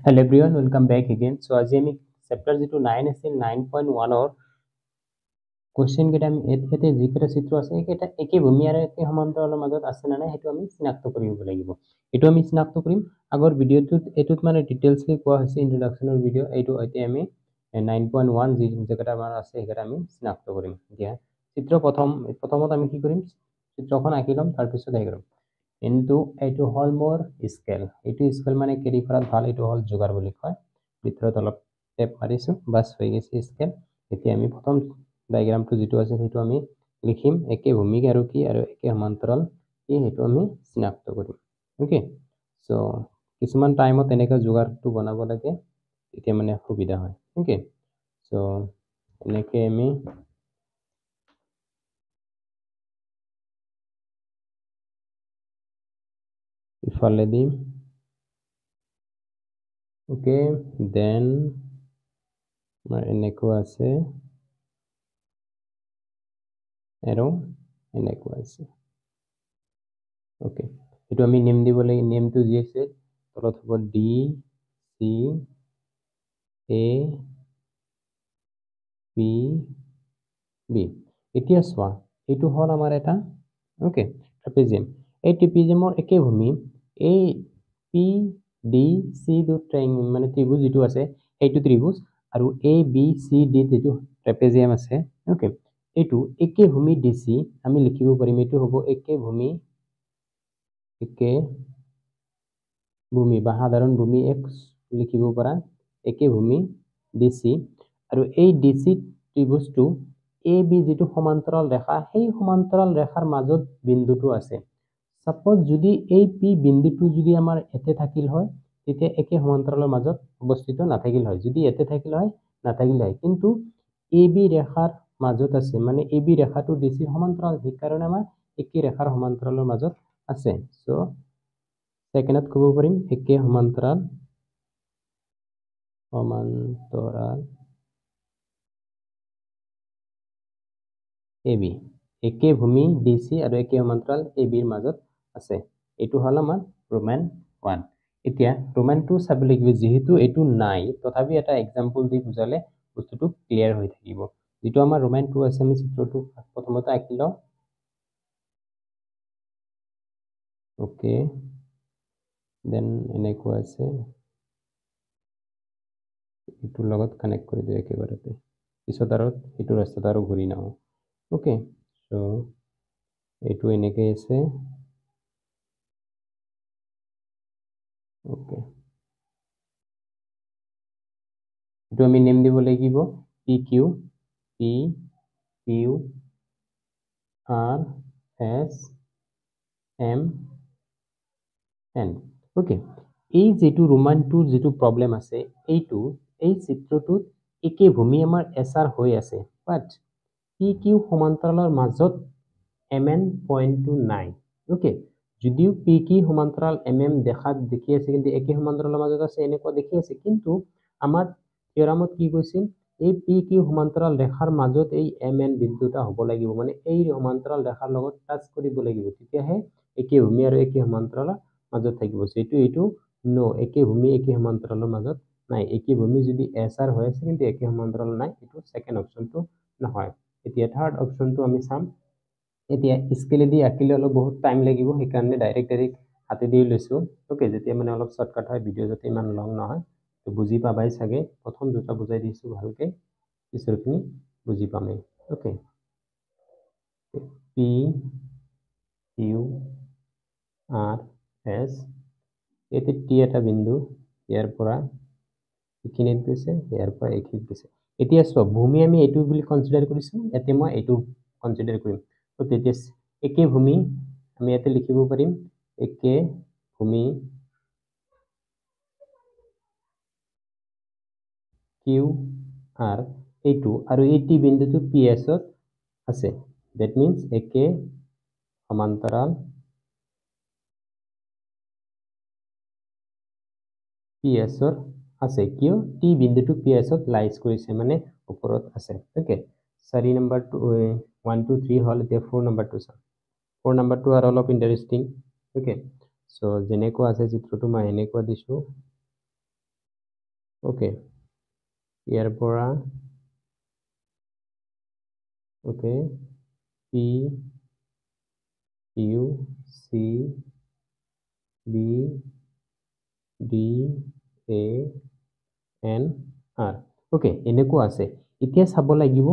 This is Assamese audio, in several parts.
Hello everyone, welcome back again. So আজি আমি চেপ্টাৰ যেটো 9 আছিল 9.1 ৰ কোৱেশ্চন কেটা আমি এতে যিকেটা চিত্ৰ আছে এইকেটা একে ভূমি আৰু একে সমান্তৰালৰ মাজত আছে না নাই হেতু আমি চিনাক্ত কৰিব লাগিব। এটো আমি চিনাক্ত কৰিম আগৰ ভিডিওটোত এটোত মানে ডিটেইলছলি কোৱা হৈছে ইন্ট্ৰোডাকচনৰ ভিডিও এইটো এতে আমি 9.1 যি যেকেটা আমাৰ আছে হেকেটা আমি চিনাক্ত কৰিম। দিয়া চিত্ৰ প্ৰথমত আমি কি কৰিম চিত্ৰখন আঁকি লম তাৰ পিছত আহি কৰিম কিন্তু এইটো হল মোৰ স্কেল এইটো স্কেল মানে কেৰি কৰাত ভাল এইটো হল যোগাৰ বুলি কয় ভিতৰত অলপ টেপ মাৰিছো বাস হৈ গৈছে স্কেল এতিয়া আমি প্ৰথম ডায়াগ্ৰামটো যেটো আছে সেইটো আমি লিখিম একে ভূমি আৰু কি আৰু একে সমান্তৰাল কি হেতু আমি চিনাক্ত কৰিম ওকে সো কিছুমান টাইমত এনেকা যোগাৰটো বনাব লাগে তেতিয়া মানে সুবিধা হয় ওকে সো এনেকে আমি ইফালে দিম ওকে দেন আমাৰ এনেকুৱা আছে আৰু এনেকুৱা আছে ওকে এটো আমি নেম দিব লাগে নেমটো যি আছে তলত হ'ব D C A P B এতিয়া সোয়া এটো হল আমাৰ এটা ওকে ট্ৰাপিজিয়াম এই ট্ৰাপিজিয়ামৰ একে ভূমি এই পি ডি সি দু ট্ৰায়াঙ্গল মানে ত্ৰিভুজ যেটো আছে এইটো ত্ৰিভুজ আৰু এ বি সি ডি যেটো ট্ৰাপিজিয়াম আছে ওকে এটো একে ভূমি ডিসি আমি লিখিব পাৰিম এটো হ'ব একে ভূমি বা সাধাৰণ ভূমি x লিখিব পৰা একে ভূমি ডিসি আৰু এই ডিসি ত্ৰিভুজটো এ বি যেটো সমান্তৰাল ৰেখা সেই সমান্তৰাল ৰেখাৰ মাজত বিন্দুটো আছে সাপোজ যদি এই পি বিন্দুটো যদি আমাৰ এতে থাকিল হয় তেতিয়া একে সমান্তৰালৰ মাজত অৱস্থিত নাথাকিল হয় যদি এতে থাকিল হয় নাথাকিল হয় কিন্তু এ বি ৰেখাৰ মাজত আছে মানে এ বি ৰেখাটো ডিসি সমান্তৰাল সেই কাৰণে আমাৰ একে ৰেখাৰ সমান্তৰালৰ মাজত আছে সো সেকেন্ডত কব পাৰিম একে সমান্তৰাল AB একে ভূমি ডিসি আৰু একে সমান্তৰাল AB ৰ মাজত আছে এটো হল আমাৰ ৰোমান 1 এতিয়া ৰোমান 2 চাব লাগিব যেহেতু এটো নাই তথাপি এটা एग्जांपल দি বুজালে বস্তুটো ক্লিয়াৰ হৈ থাকিব যেটো আমাৰ ৰোমান 2 আছে আমি চিত্ৰটো প্ৰথমতে আঁকি লও ওকে দেন এনেকুৱা আছে এটোৰ লগত কানেক্ট কৰি দিও একেবাৰতে পিছত আৰু এটো ৰাস্তাত আৰু ঘূৰি নাও ওকে সো এটো এনেকে আছে ওকে এটো আমি নেম দিব লাগিব PQ R S M N okay এই যেটো ৰোমান 2 যেটো প্ৰবলেম আছে এইটো এই চিত্ৰটোত একে ভূমি আমাৰ SR হৈ আছে বাট PQ সমান্তৰালৰ মাজত MN পইণ্টটো নাই ওকে যদিও PQ সমান্তৰাল MM দেখাত দেখি আছে কিন্তু একে সমান্তৰালৰ মাজত আছে এনেকুৱা দেখি আছে কিন্তু আমাৰ থিওৰামত কি কৈছিল এই PQ সমান্তৰাল ৰেখাৰ মাজত এই MN বিন্দুটা হ'ব লাগিব মানে এই সমান্তৰাল ৰেখাৰ লগত টাচ কৰিব লাগিব তেতিয়াহে একে ভূমি আৰু একে সমান্তৰালৰ মাজত থাকিব সেটো এটো নো একে ভূমি একে সমান্তৰালৰ মাজত নাই একে ভূমি যদি SR হৈ আছে কিন্তু একে সমান্তৰাল নাই এটো সেকেন্ড অপচনটো নহয় এতিয়া থাৰ্ড অপচনটো আমি চাম এতিয়া স্কেলেদি আঁকিলে অলপ বহুত টাইম লাগিব সেই কাৰণে ডাইৰেক্ট হাতে দি লৈছো ওকে যেতিয়া মানে অলপ শৰ্টকাট হয় ভিডিও যাতে ইমান লং নহয় তো বুজি পাবাই চাগে প্ৰথম দুটা বুজাই দিছো ভালকে পিছৰখিনি বুজি পামে ওকে পি কিউ আৰ এস এতে টি এটা বিন্দু ইয়াৰ পৰা এখিনিত গৈছে ইয়াৰ পৰা এখিনিত গৈছে এতিয়া সব ভূমি আমি এটো বুলি কনসিডাৰ কৰিছো এতে মই এটো কনসিডাৰ কৰিম তো তেতিয়া একে ভূমি আমি এতে লিখিব পাৰিম একে ভূমি কিউ আৰ এইটো আৰু এই টি বিন্দুটো PS ত আছে that means একে সমান্তৰাল PS ৰ আছে কিয় টি বিন্দুটো PS ত লাইজ কৰিছে মানে ওপৰত আছে ওকে 4 নম্বৰটো 1 2 3 হল এতিয়া 4 নম্বৰটো চাম 4 নম্বৰটো আৰু অলপ ইন্টাৰেস্টিং ওকে সো যেনেকুৱা আছে চিত্ৰটো মই এনেকুৱা দিছো ওকে ইয়াৰ পৰা okay P Q C B D A N R okay এনেকুৱা আছে এতিয়া চাব লাগিব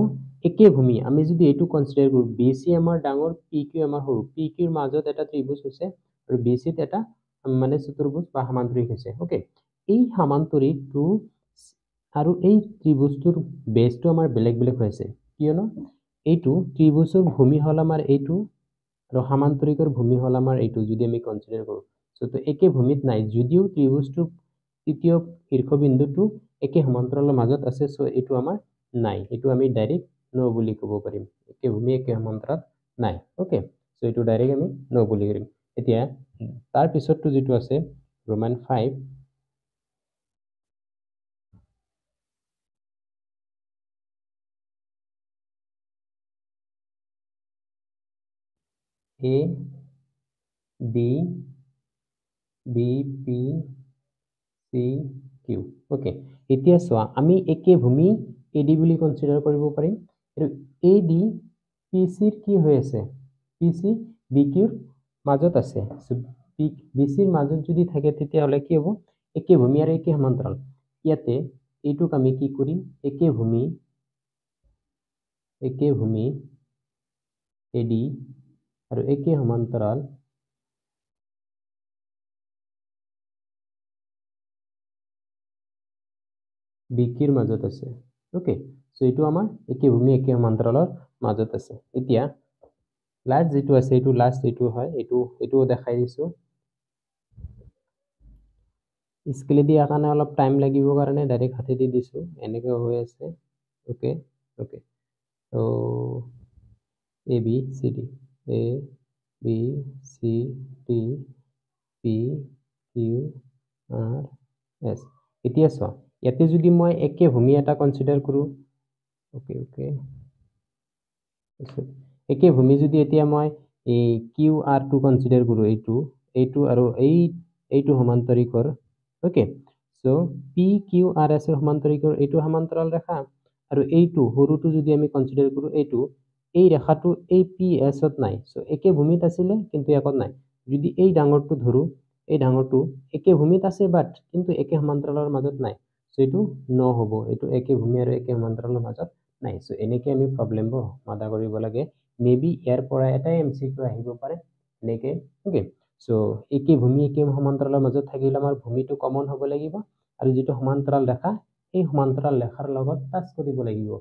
একে ভূমি আমি যদি এইটো কনসিডাৰ কৰো বি সি আমাৰ ডাঙৰ পি কিউ আমাৰ সৰু পি কিউৰ মাজত এটা ত্ৰিভুজ হৈছে আৰু বি সিত এটা মানে চতুৰ্ভুজ বা সমান্তৰিক হৈছে ওকে এই সমান্তৰিকটো আৰু এই ত্ৰিভুজটোৰ বেসটো আমাৰ বেলেগ বেলেগ হৈছে কিয়নো এইটো ত্ৰিভুজৰ ভূমি হল আমাৰ এইটো আৰু সমান্তৰিকৰ ভূমি হল আমাৰ এইটো যদি আমি কনসিডাৰ কৰো সো তো একে ভূমিত নাই যদিও ত্ৰিভুজটোৰ তৃতীয় শীৰ্ষবিন্দুটো একে সমান্তৰালৰ মাজত আছে সো এইটো আমাৰ নাই এইটো আমি ডাইৰেক্ট নো বুলি ক'ব পাৰিম একে ভূমি একে সমান্তৰাল নাই ওকে সো এইটো ডাইৰেক্ট আমি নো বুলি কৰিম এতিয়া তাৰ পিছৰটো যেটো আছে Roman 5 A D B P C Q okay এতিয়া সোয়া আমি একে ভূমি AD বুলি কনসিডাৰ কৰিব পাৰিম আৰু AD PC ৰ কি হৈ আছে PC BQ ৰ মাজত আছে BC ৰ মাজত যদি থাকে তেতিয়া হলে কি হ'ব একে ভূমি আৰু একে সমান্তৰাল ইয়াতে এইটোক আমি কি কৰিম একে ভূমি AD আৰু একে সমান্তৰাল বিকিৰ মাজত আছে ওকে সো এইটো আমাৰ একে ভূমি একে সমান্তৰালৰ মাজত আছে এতিয়া লাস্ট যেটো আছে এইটো লাস্ট যেটো হয় এইটো দেখাই দিছো স্কেলে দিয়া কাৰণে অলপ টাইম লাগিব কাৰণে ডাইৰেক্ট হাতে দি দিছো এনেকৈ হৈ আছে okay okay so A B C D A B C D P Q R S এতিয়া চোৱা ইয়াতে যদি মই একে ভূমি এটা কনসিডাৰ কৰো ওকে ওকে একে ভূমি যদি এতিয়া মই এই কিউ আৰ টু কনসিডাৰ কৰো এইটো আৰু এইটো সমান্তৰিকৰ okay so P Q R S এৰ সমান্তৰিকৰ এইটো সমান্তৰাল ৰেখা আৰু এইটো সৰুটো যদি আমি কনসিডাৰ কৰো এইটো এই ৰেখাটো এই পি এস ত নাই সো একে ভূমিত আছিল কিন্তু একত নাই যদি এই ডাঙৰটো ধৰো এই ডাঙৰটো একে ভূমিত আছে বাট কিন্তু একে সমান্তৰালৰ মাজত নাই সো এইটো ন হ'ব এইটো একে ভূমি আৰু একে সমান্তৰালৰ মাজত নাই সো এনেকে আমি প্ৰবলেমবোৰ সমাধান কৰিব লাগে মেবি ইয়াৰ পৰা এটা এমসিকিউ আহিব পাৰে এনেকে ওকে সো একে ভূমি একে সমান্তৰালৰ মাজত থাকিলে আমাৰ ভূমিটো কমন হ'ব লাগিব আৰু যেটো সমান্তৰাল ৰেখা এই সমান্তৰাল ৰেখাৰ লগত টাচ কৰিব লাগিব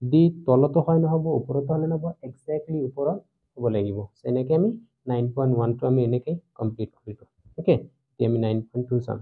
দি তলতো হয় নহব ওপৰতো হলে নহব এক্স্যাক্টলি ওপৰত হ'ব লাগিব এনেকে আমি 9.1 টো আমি এনেকে কমপ্লিট কৰিলো ওকে এতিয়া আমি 9.2 চাম